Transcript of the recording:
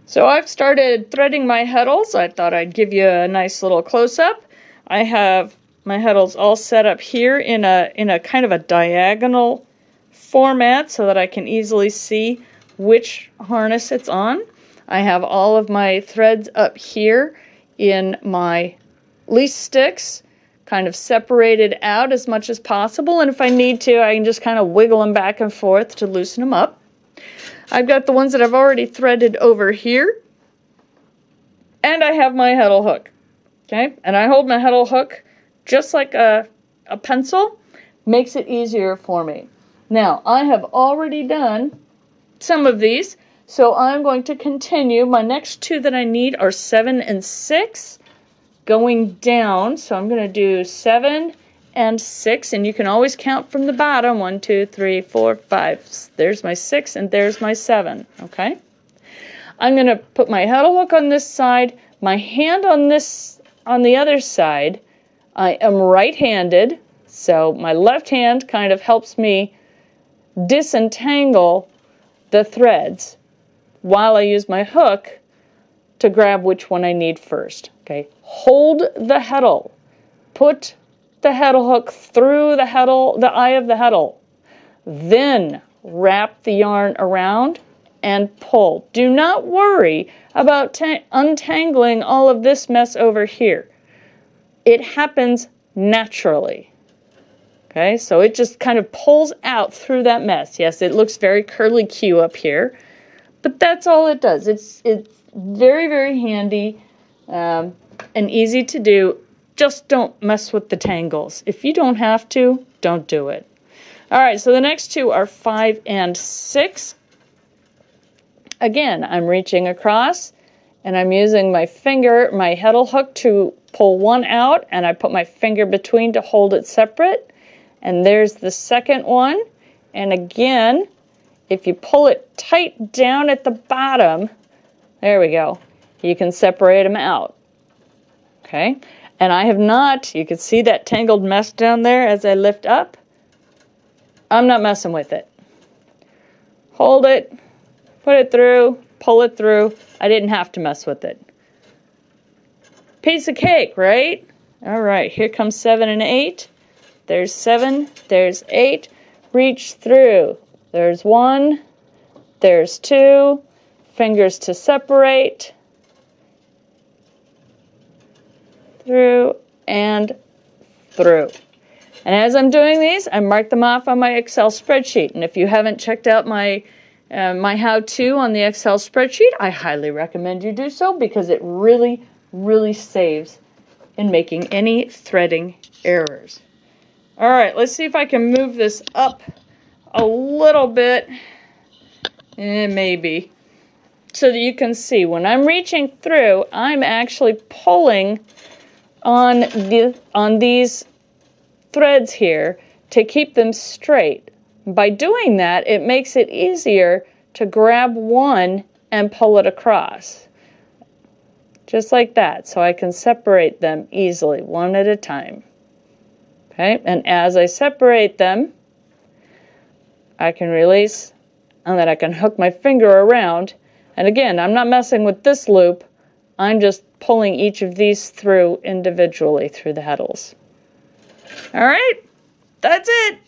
So I've started threading my heddles. I thought I'd give you a nice little close-up. I have my heddles all set up here in a kind of a diagonal format so that I can easily see which harness it's on. I have all of my threads up here in my least sticks, kind of separated out as much as possible, and if I need to, I can just kind of wiggle them back and forth to loosen them up. I've got the ones that I've already threaded over here, and I have my heddle hook, okay? And I hold my heddle hook just like a pencil, makes it easier for me. Now, I have already done some of these, so I'm going to continue. My next two that I need are 7 and 6 going down, so I'm going to do 7 and 6, and you can always count from the bottom. 1, 2, 3, 4, 5. There's my 6 and there's my 7, okay? I'm going to put my heddle hook on this side, my hand on the other side. I am right-handed, so my left hand kind of helps me disentangle the threads while I use my hook to grab which one I need first. Okay, hold the heddle. Put the heddle hook through the eye of the heddle. Then wrap the yarn around and pull. Do not worry about untangling all of this mess over here. It happens naturally. Okay, so it just kind of pulls out through that mess. Yes, it looks very curly-Q up here, but that's all it does. It's very, very handy and easy to do. Just don't mess with the tangles. If you don't have to, don't do it. All right, so the next two are 5 and 6. Again, I'm reaching across, and I'm using my finger, my heddle hook, to pull one out, and I put my finger between to hold it separate. And there's the second one. And again, if you pull it tight down at the bottom, there we go, you can separate them out. Okay? And I have not, you can see that tangled mess down there as I lift up. I'm not messing with it. Hold it, put it through, pull it through. I didn't have to mess with it. Piece of cake, right? All right, here comes 7 and 8. There's 7, there's 8. Reach through. There's 1, there's 2. Fingers to separate. Through and through. And as I'm doing these, I mark them off on my Excel spreadsheet. And if you haven't checked out my how-to on the Excel spreadsheet, I highly recommend you do so, because it really, really saves in making any threading errors. All right, let's see if I can move this up a little bit, maybe, so that you can see when I'm reaching through, I'm actually pulling on these threads here to keep them straight. By doing that, it makes it easier to grab one and pull it across. Just like that, so I can separate them easily, one at a time. Okay, and as I separate them, I can release, and then I can hook my finger around. And again, I'm not messing with this loop, I'm just pulling each of these through individually through the heddles. All right, that's it.